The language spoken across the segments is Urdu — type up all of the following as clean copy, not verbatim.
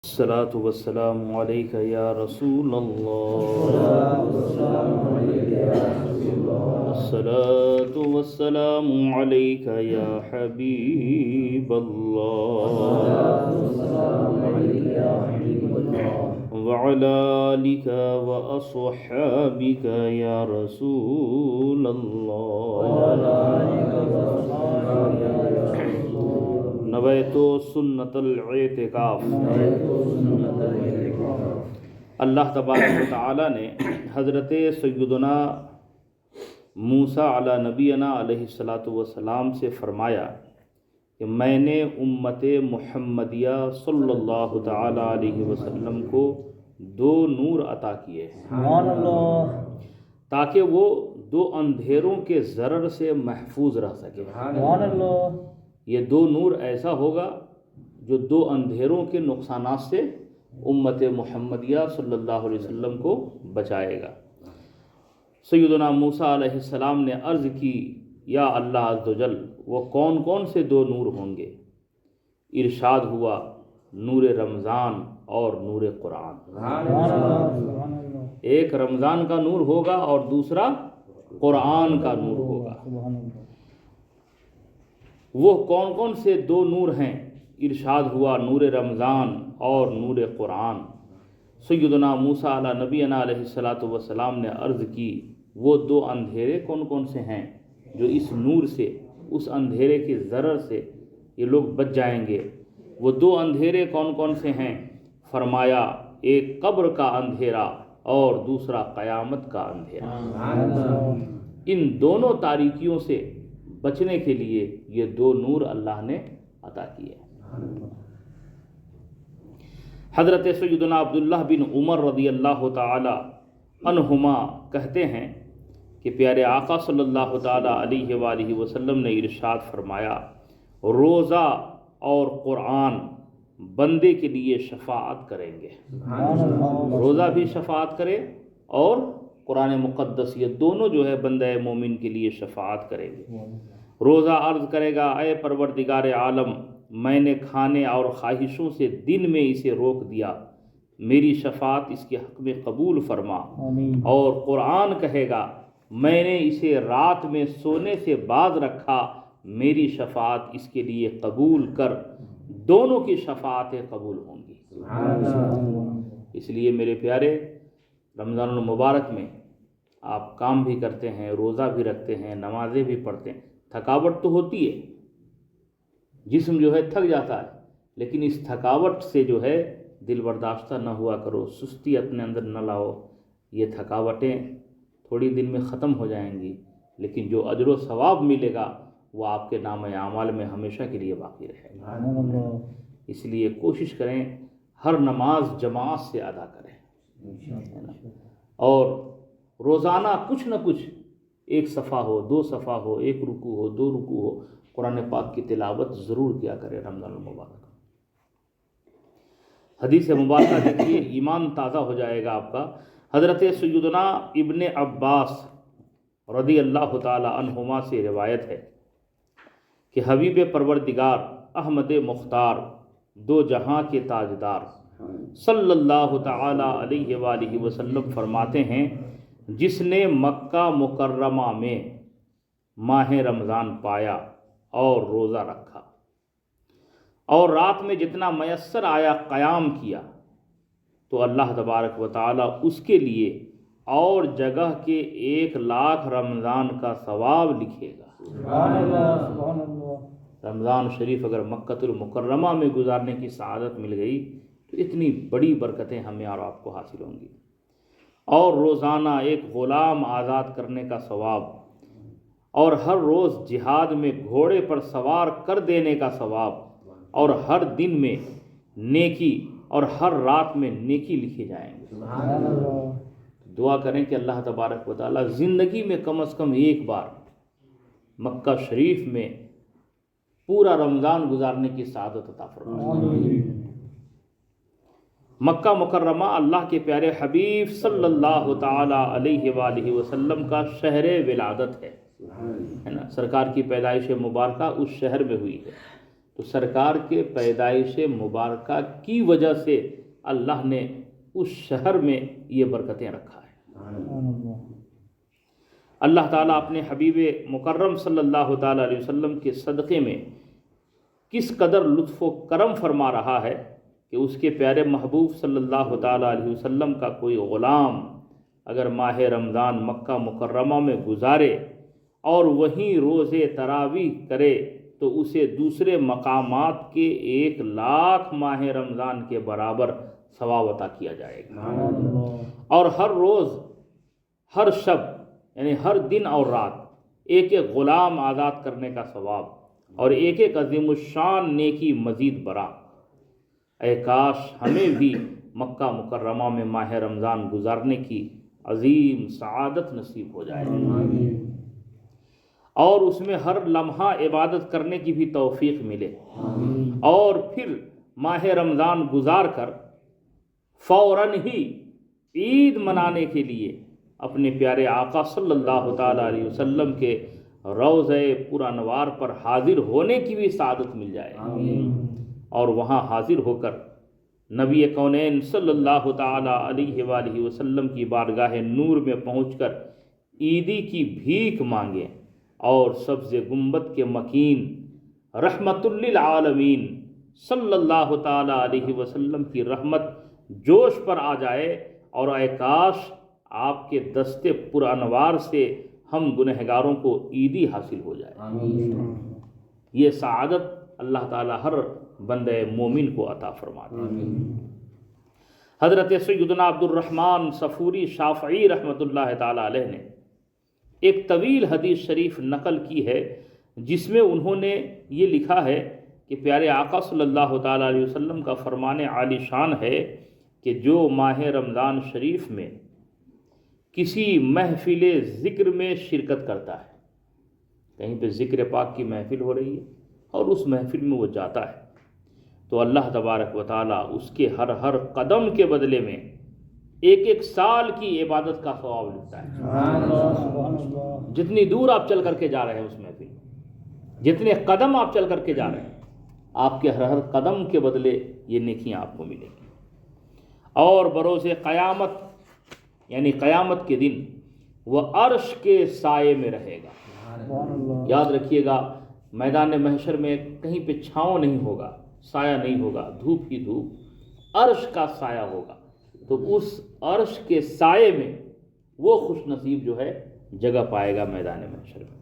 الصلاة والسلام عليك يا رسول الله الصلاة والسلام عليك يا حبيب الله وعلى آلك وأصحابك يا رسول الله نویت سنت الاعتکاف۔ اللہ تبارک و تعالی نے حضرت سیدنا موسیٰ علی نبینا علیہ السلام سے فرمایا کہ میں نے امت محمدیہ صلی اللہ تعالی علیہ وسلم کو دو نور عطا کیے ہیں تاکہ وہ دو اندھیروں کے ضرر سے محفوظ رہ سکے۔ یہ دو نور ایسا ہوگا جو دو اندھیروں کے نقصانات سے امت محمدیہ صلی اللہ علیہ وسلم کو بچائے گا۔ سیدنا موسیٰ علیہ السلام نے عرض کی، یا اللہ عز و جل وہ کون کون سے دو نور ہوں گے؟ ارشاد ہوا، نور رمضان اور نور قرآن۔ ایک رمضان کا نور ہوگا اور دوسرا قرآن کا نور ہوگا۔ وہ کون کون سے دو نور ہیں؟ ارشاد ہوا، نور رمضان اور نور قرآن۔ سیدنا موسیٰ علی نبینا علیہ السلام نے عرض کی، وہ دو اندھیرے کون کون سے ہیں جو اس نور سے، اس اندھیرے کے ضرر سے یہ لوگ بچ جائیں گے؟ وہ دو اندھیرے کون کون سے ہیں؟ فرمایا، ایک قبر کا اندھیرا اور دوسرا قیامت کا اندھیرا۔ ان دونوں تاریکیوں سے بچنے کے لیے یہ دو نور اللہ نے عطا کیے۔ حضرت سیدنا عبداللہ بن عمر رضی اللہ تعالی عنہما کہتے ہیں کہ پیارے آقا صلی اللہ تعالی علیہ وآلہ وسلم نے ارشاد فرمایا، روزہ اور قرآن بندے کے لیے شفاعت کریں گے۔ روزہ بھی شفاعت کرے اور قرآن مقدس، یہ دونوں جو ہے بندہ مومن کے لیے شفاعت کریں گے۔ روزہ عرض کرے گا، اے پروردگار عالم، میں نے کھانے اور خواہشوں سے دن میں اسے روک دیا، میری شفاعت اس کے حق میں قبول فرما۔ اور قرآن کہے گا، میں نے اسے رات میں سونے سے باز رکھا، میری شفاعت اس کے لیے قبول کر۔ دونوں کی شفاعتیں قبول ہوں گی۔ اس لیے میرے پیارے، رمضان المبارک میں آپ کام بھی کرتے ہیں، روزہ بھی رکھتے ہیں، نمازیں بھی پڑھتے ہیں، تھکاوٹ تو ہوتی ہے، جسم جو ہے تھک جاتا ہے، لیکن اس تھکاوٹ سے جو ہے دل برداشتہ نہ ہوا کرو، سستی اپنے اندر نہ لاؤ۔ یہ تھکاوٹیں تھوڑی دن میں ختم ہو جائیں گی، لیکن جو اجر و ثواب ملے گا وہ آپ کے نام اعمال میں ہمیشہ کے لیے باقی رہے گا۔ اس لیے کوشش کریں ہر نماز جماعت سے ادا کریں، اور روزانہ کچھ نہ کچھ، ایک صفحہ ہو، دو صفحہ ہو، ایک رکوع ہو، دو رکوع ہو، قرآن پاک کی تلاوت ضرور کیا کرے رمضان المبارک۔ حدیث مبارکہ دیکھیے، ایمان تازہ ہو جائے گا آپ کا۔ حضرت سیدنا ابن عباس رضی اللہ تعالی عنہما سے روایت ہے کہ حبیب پروردگار احمد مختار، دو جہاں کے تاجدار، صلی اللہ تعالی علیہ وآلہ وسلم فرماتے ہیں، جس نے مکہ مکرمہ میں ماہ رمضان پایا اور روزہ رکھا اور رات میں جتنا میسر آیا قیام کیا، تو اللہ تبارک و تعالی اس کے لیے اور جگہ کے 1,00,000 رمضان کا ثواب لکھے گا۔ رمضان شریف اگر مکہ المکرمہ میں گزارنے کی سعادت مل گئی تو اتنی بڑی برکتیں ہمیں اور آپ کو حاصل ہوں گی۔ اور روزانہ ایک غلام آزاد کرنے کا ثواب، اور ہر روز جہاد میں گھوڑے پر سوار کر دینے کا ثواب، اور ہر دن میں نیکی اور ہر رات میں نیکی لکھے جائیں گے۔ دعا کریں کہ اللہ تبارک و تعالی زندگی میں کم از کم ایک بار مکہ شریف میں پورا رمضان گزارنے کی سعادت عطا فرمائے۔ مکہ مکرمہ اللہ کے پیارے حبیب صلی اللہ تعالی علیہ وآلہ وسلم کا شہر ولادت ہے نا، سرکار کی پیدائش مبارکہ اس شہر میں ہوئی ہے۔ تو تو سرکار کے پیدائش مبارکہ کی وجہ سے اللہ نے اس شہر میں یہ برکتیں رکھا ہے۔ اللہ تعالیٰ اپنے حبیب مکرم صلی اللہ تعالیٰ علیہ وسلم کے صدقے میں کس قدر لطف و کرم فرما رہا ہے کہ اس کے پیارے محبوب صلی اللہ تعالیٰ علیہ وسلم کا کوئی غلام اگر ماہ رمضان مکہ مکرمہ میں گزارے اور وہیں روزے تراویح کرے تو اسے دوسرے مقامات کے 1,00,000 ماہ رمضان کے برابر ثواب عطا کیا جائے گا، اور ہر روز ہر شب یعنی ہر دن اور رات ایک ایک غلام آزاد کرنے کا ثواب اور ایک ایک عظیم الشان نیکی مزید برآں۔ اے کاش ہمیں بھی مکہ مکرمہ میں ماہ رمضان گزارنے کی عظیم سعادت نصیب ہو جائے اور اس میں ہر لمحہ عبادت کرنے کی بھی توفیق ملے، اور پھر ماہ رمضان گزار کر فوراً ہی عید منانے کے لیے اپنے پیارے آقا صلی اللہ تعالیٰ علیہ وسلم کے روضہ پر انوار پر حاضر ہونے کی بھی سعادت مل جائے، اور وہاں حاضر ہو کر نبی کونین صلی اللہ تعالیٰ علیہ وآلہ وسلم کی بارگاہ نور میں پہنچ کر عیدی کی بھیک مانگیں اور سبز گنبد کے مکین رحمت للعالمین صلی اللہ تعالیٰ علیہ وسلم کی رحمت جوش پر آ جائے، اور اے کاش آپ کے دستے پر انوار سے ہم گنہگاروں کو عیدی حاصل ہو جائے۔ یہ سعادت اللہ تعالیٰ ہر بندہ مومن کو عطا فرماتے ہیں۔ حضرت سیدنا عبد الرحمن صفوری شافعی رحمۃ اللہ تعالیٰ علیہ نے ایک طویل حدیث شریف نقل کی ہے جس میں انہوں نے یہ لکھا ہے کہ پیارے آقا صلی اللہ تعالیٰ علیہ وسلم کا فرمان عالی شان ہے کہ جو ماہ رمضان شریف میں کسی محفل ذکر میں شرکت کرتا ہے، کہیں پہ ذکر پاک کی محفل ہو رہی ہے اور اس محفل میں وہ جاتا ہے، تو اللہ تبارک و تعالیٰ اس کے ہر قدم کے بدلے میں 1 سال کی عبادت کا ثواب لکھتا ہے۔ جتنی دور آپ چل کر کے جا رہے ہیں اس محفل میں، جتنے قدم آپ چل کر کے جا رہے ہیں، آپ کے ہر قدم کے بدلے یہ نیکیاں آپ کو ملیں گی، اور بروز قیامت یعنی قیامت کے دن وہ عرش کے سائے میں رہے گا۔ یاد رکھیے گا، میدان محشر میں کہیں پہ چھاؤں نہیں ہوگا، سایہ نہیں ہوگا، دھوپ ہی دھوپ، عرش کا سایہ ہوگا، تو اس عرش کے سائے میں وہ خوش نصیب جو ہے جگہ پائے گا میدان محشر میں۔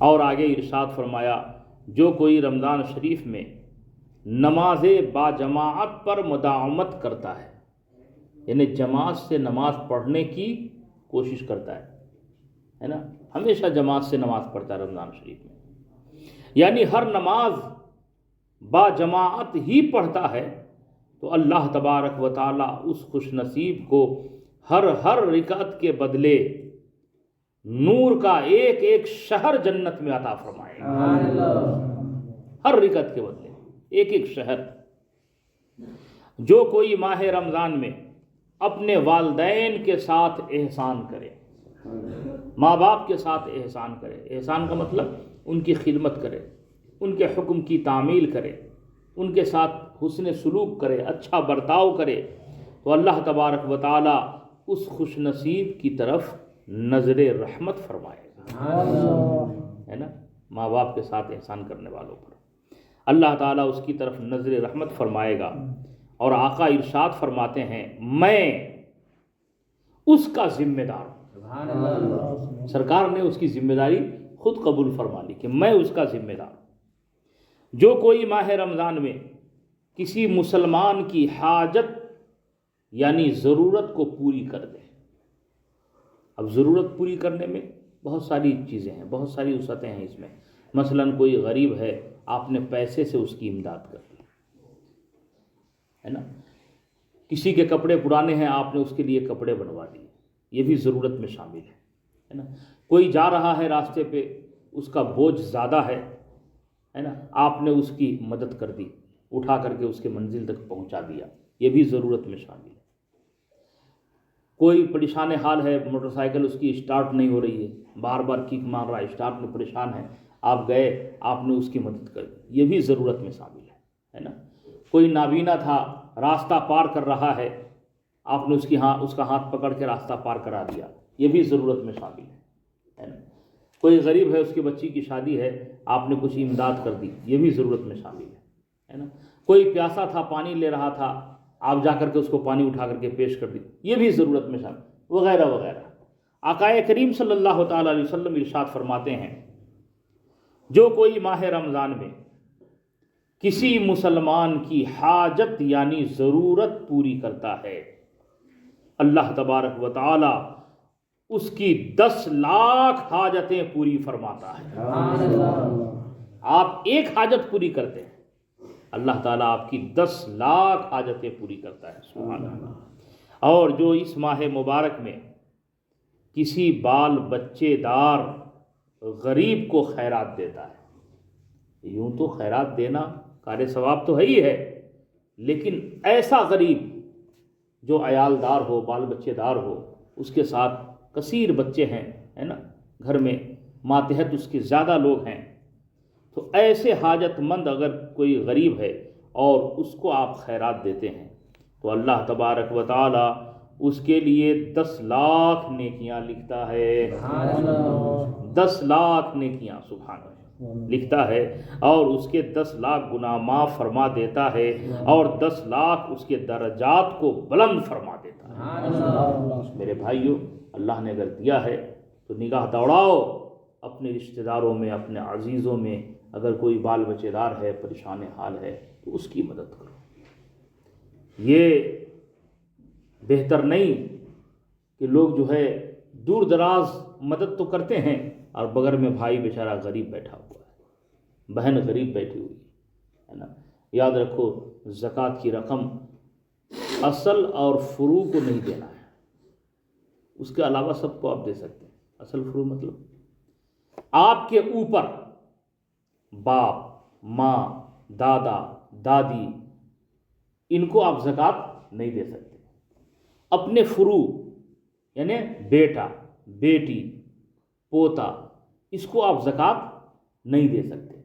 اور آگے ارشاد فرمایا، جو کوئی رمضان شریف میں نماز با جماعت پر مداومت کرتا ہے، یعنی جماعت سے نماز پڑھنے کی کوشش کرتا ہے نا، ہمیشہ جماعت سے نماز پڑھتا ہے رمضان شریف میں، یعنی ہر نماز با جماعت ہی پڑھتا ہے، تو اللہ تبارک و تعالیٰ اس خوش نصیب کو ہر رکعت کے بدلے نور کا ایک شہر جنت میں عطا فرمائے گا، ہر رکعت کے بدلے ایک شہر۔ جو کوئی ماہ رمضان میں اپنے والدین کے ساتھ احسان کرے، ماں باپ کے ساتھ احسان کرے، احسان کا مطلب ان کی خدمت کرے، ان کے حکم کی تعمیل کرے، ان کے ساتھ حسن سلوک کرے، اچھا برتاؤ کرے، تو اللہ تبارک و تعالیٰ اس خوش نصیب کی طرف نظر رحمت فرمائے گا، ہے نا، ماں باپ کے ساتھ احسان کرنے والوں پر اللہ تعالیٰ اس کی طرف نظر رحمت فرمائے گا، اور آقا ارشاد فرماتے ہیں میں اس کا ذمہ دار ہوں۔ سرکار نے اس کی ذمہ داری خود قبول فرما لی کہ میں اس کا ذمہ دار ہوں۔ جو کوئی ماہ رمضان میں کسی مسلمان کی حاجت یعنی ضرورت کو پوری کر دے، اب ضرورت پوری کرنے میں بہت ساری چیزیں ہیں، بہت ساری وسعتیں ہیں اس میں، مثلا کوئی غریب ہے، آپ نے پیسے سے اس کی امداد کر دی، ہے نا، کسی کے کپڑے پرانے ہیں، آپ نے اس کے لیے کپڑے بنوا دیے، یہ بھی ضرورت میں شامل ہے نا، کوئی جا رہا ہے راستے پہ، اس کا بوجھ زیادہ ہے نا، آپ نے اس کی مدد کر دی، اٹھا کر کے اس کے منزل تک پہنچا دیا، یہ بھی ضرورت میں شامل ہے۔ کوئی پریشان حال ہے، موٹر سائیکل اس کی اسٹارٹ نہیں ہو رہی ہے، بار بار کک مار رہا ہے، اسٹارٹ میں پریشان ہے، آپ گئے، آپ نے اس کی مدد کر دی، یہ بھی ضرورت میں شامل ہے نا. کوئی نابینا تھا، راستہ پار کر رہا ہے، آپ نے اس کا ہاتھ پکڑ کے راستہ پار کرا دیا، یہ بھی ضرورت میں شامل ہے نا. کوئی غریب ہے، اس کی بچی کی شادی ہے، آپ نے کچھ امداد کر دی، یہ بھی ضرورت میں شامل ہے نا. کوئی پیاسا تھا، پانی لے رہا تھا، آپ جا کر کے اس کو پانی اٹھا کر کے پیش کر دی، یہ بھی ضرورت میں شامل، وغیرہ وغیرہ. آقا کریم صلی اللہ تعالی علیہ وسلم ارشاد فرماتے ہیں، جو کوئی ماہ رمضان میں کسی مسلمان کی حاجت یعنی ضرورت پوری کرتا ہے، اللہ تبارک و تعالی اس کی 10 لاکھ حاجتیں پوری فرماتا ہے. آپ ایک حاجت پوری کرتے ہیں، اللہ تعالیٰ آپ کی 10 لاکھ حاجتیں پوری کرتا ہے. سبحان اللہ. اور جو اس ماہ مبارک میں کسی بال بچے دار غریب کو خیرات دیتا ہے، یوں تو خیرات دینا کار ثواب تو ہے ہی ہے، لیکن ایسا غریب جو عیال دار ہو، بال بچے دار ہو، اس کے ساتھ کثیر بچے ہیں، ہے نا، گھر میں ماتحت اس کے زیادہ لوگ ہیں، تو ایسے حاجت مند اگر کوئی غریب ہے اور اس کو آپ خیرات دیتے ہیں تو اللہ تبارک و تعالی اس کے لیے 10 لاکھ نیکیاں لکھتا ہے. 10 لاکھ نیکیاں سبحان اللہ لکھتا ہے، اور اس کے 10 لاکھ گناہ معاف فرما دیتا ہے، اور 10 لاکھ اس کے درجات کو بلند فرما دیتا ہے. میرے بھائیوں، اللہ نے اگر دیا ہے تو نگاہ دوڑاؤ اپنے رشتہ داروں میں، اپنے عزیزوں میں. اگر کوئی بال بچے دار ہے، پریشان حال ہے، تو اس کی مدد کرو. یہ بہتر نہیں کہ لوگ جو ہے دور دراز مدد تو کرتے ہیں اور بغیر میں بھائی بیچارہ غریب بیٹھا ہوا ہے، بہن غریب بیٹھی ہوئی ہے نا. یاد رکھو، زکوٰۃ کی رقم اصل اور فروع کو نہیں دینا ہے، اس کے علاوہ سب کو آپ دے سکتے ہیں. اصل فروع مطلب آپ کے اوپر باپ، ماں، دادا، دادی، ان کو آپ زکوٰۃ نہیں دے سکتے. اپنے فروع یعنی بیٹا، بیٹی، پوتا، اس کو آپ زکوٰۃ نہیں دے سکتے.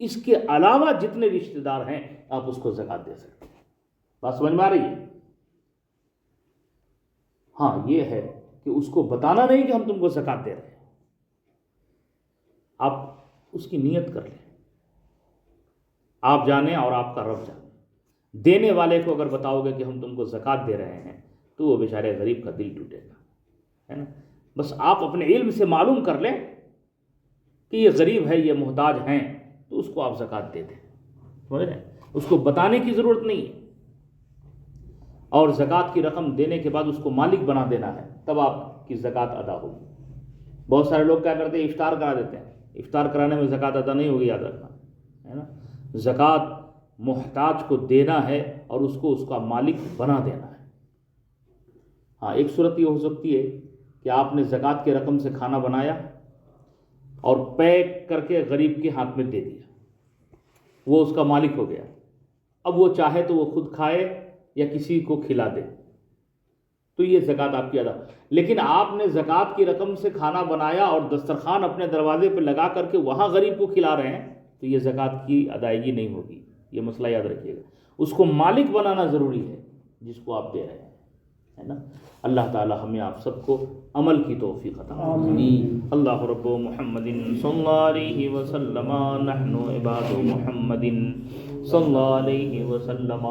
اس کے علاوہ جتنے رشتہ دار ہیں آپ اس کو زکوٰۃ دے سکتے ہیں. بات سمجھ میں آ رہی ہے؟ ہاں یہ ہے کہ اس کو بتانا نہیں کہ ہم تم کو زکوٰۃ دے رہے ہیں، آپ اس کی نیت کر لیں، آپ جانیں اور آپ کا رب جانے. دینے والے کو اگر بتاؤ گے کہ ہم تم کو زکوٰۃ دے رہے ہیں تو وہ بیچارے غریب کا دل ٹوٹے گا، ہے نا. بس آپ اپنے علم سے معلوم کر لیں کہ یہ غریب ہے، یہ محتاج ہیں، تو اس کو آپ زکوٰۃ دے دیں. سمجھ رہے ہیں؟ اس کو بتانے کی ضرورت نہیں ہے. اور زکوٰۃ کی رقم دینے کے بعد اس کو مالک بنا دینا ہے، تب آپ کی زکوٰۃ ادا ہوگی. بہت سارے لوگ کیا کرتے ہیں، افطار کرا دیتے ہیں. افطار کرانے میں زکوٰۃ ادا نہیں ہوگی، یاد رکھنا ہے نا. زکوٰۃ محتاج کو دینا ہے اور اس کو اس کا مالک بنا دینا ہے. ہاں ایک صورت یہ ہو سکتی ہے کہ آپ نے زکوٰۃ کی رقم سے کھانا بنایا اور پیک کر کے غریب کے ہاتھ میں دے دیا، وہ اس کا مالک ہو گیا. اب وہ چاہے تو وہ خود کھائے یا کسی کو کھلا دے، تو یہ زکوٰۃ آپ کی ادا. لیکن آپ نے زکوٰۃ کی رقم سے کھانا بنایا اور دسترخوان اپنے دروازے پہ لگا کر کے وہاں غریب کو کھلا رہے ہیں، تو یہ زکوٰۃ کی ادائیگی نہیں ہوگی. یہ مسئلہ یاد رکھیے گا. اس کو مالک بنانا ضروری ہے جس کو آپ دے رہے ہیں، ہے نا. اللہ تعالی ہمیں آپ سب کو عمل کی توفیق عطا فرمائے. اللہ رب محمد صلی اللہ علیہ وسلم، نحن عباد محمد صلی اللہ علیہ وسلم.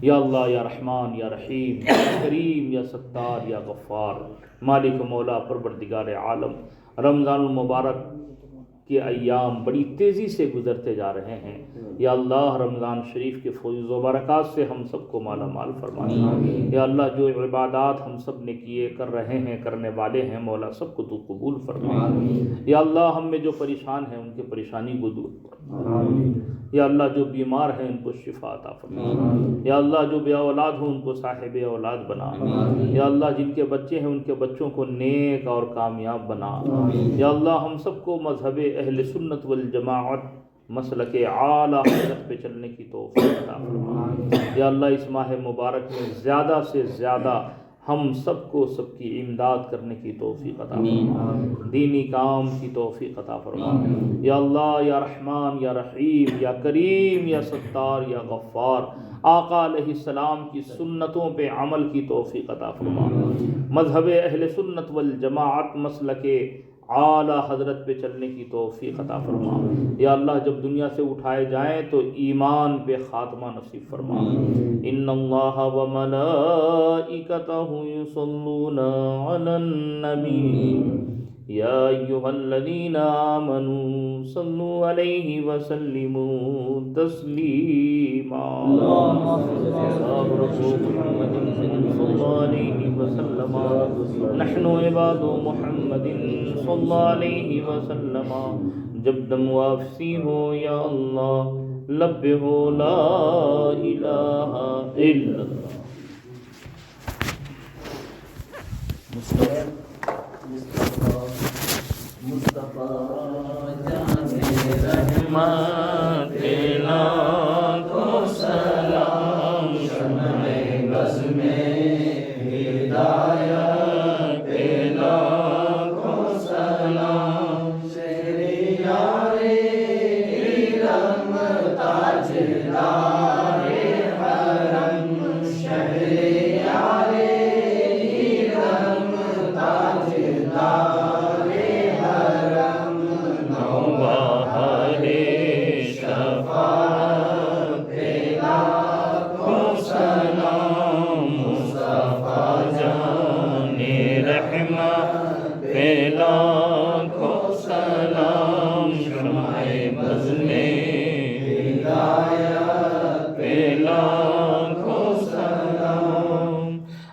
یا اللہ، یا رحمان، یا رحیم، یا کریم، یا ستار، یا غفار، مالک مولا پروردگار عالم، رمضان المبارک کے ایام بڑی تیزی سے گزرتے جا رہے ہیں. یا اللہ، رمضان شریف کے فیض و برکات سے ہم سب کو مالا مال فرما دے. یا اللہ، جو عبادات ہم سب نے کیے، کر رہے ہیں، کرنے والے ہیں، مولا سب کو تو قبول فرما. یا اللہ، ہم میں جو پریشان ہیں ان کی پریشانی کو دور فرما. یا اللہ، جو بیمار ہیں ان کو شفا عطا فرما. یا اللہ، جو بے اولاد ہوں ان کو صاحب اولاد بنا. یا اللہ، جن کے بچے ہیں ان کے بچوں کو نیک اور کامیاب بنا. یا اللہ، ہم سب کو مذہب اہل سنت والجماعت مسلک اعلی حضرت پہ چلنے کی توفیق عطا فرما. یا اللہ، اس ماہ مبارک میں زیادہ سے زیادہ ہم سب کو سب کی امداد کرنے کی توفیق عطا فرما، دینی کام کی توفیق عطا فرما۔ یا اللہ یا رحمان یا رحیم یا کریم یا ستار یا غفار، آقا علیہ السلام کی سنتوں پہ عمل کی توفیق عطا فرما، مذہب اہل سنت والجماعت مسلک اعلیٰ حضرت پہ چلنے کی توفیق عطا فرما۔ یا اللہ جب دنیا سے اٹھائے جائیں تو ایمان پہ خاتمہ نصیب فرما۔ ان اللہ و ملائکتہ یصلون علی النبی یا ایھا الذین آمنوا صلوا علیہ وسلموا تسلیما۔ صلی علیہ وسلم نحن عباد محمد صلی اللہ علیہ وسلم، جب دم واپسی ہو یا اللہ لب ہو لا الہ الا اللہ۔ رحمت لاکھوں سلام، شمع بز میں ہدایت لاکھوں سلام، شہریار علم تاجدار حرم، شہریار علم تاجدار لاکھوں سلام، شمع بز میں ہدایت پہ لاکھوں سلام۔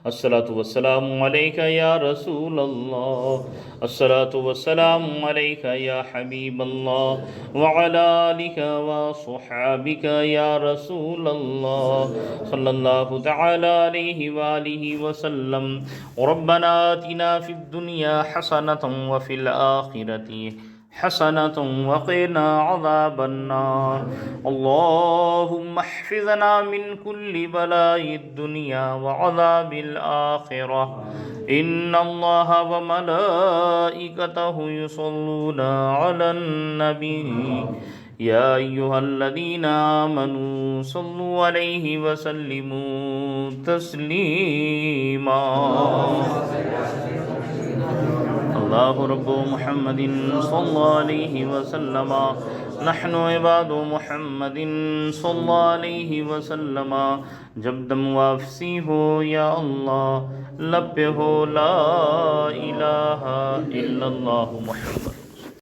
الصلاۃ والسلام علیک یا رسول اللہ، الصلاۃ والسلام علیک یا حبیب اللہ، وعلی آلک وصحابک یا رسول اللہ، صلی اللہ تعالی علیہ وآلہ وسلم۔ ربنا آتنا فی الدنیا حسنۃ وفی الآخرۃ حسنۃ وقنا عذاب النار۔ اللهم احفظنا من كل بلاء الدنيا وعذاب الآخرة، إن الله وملائكته يصلون على النبي يا أيها الذين آمنوا صلوا عليه وسلموا تسليما۔ اللہ رب محمد صلی اللہ علیہ وسلم، نحن عباد محمد صلی اللہ علیہ وسلم، جب دم واپسی ہو یا اللہ لب ہو لا الہ الا اللہ محمد۔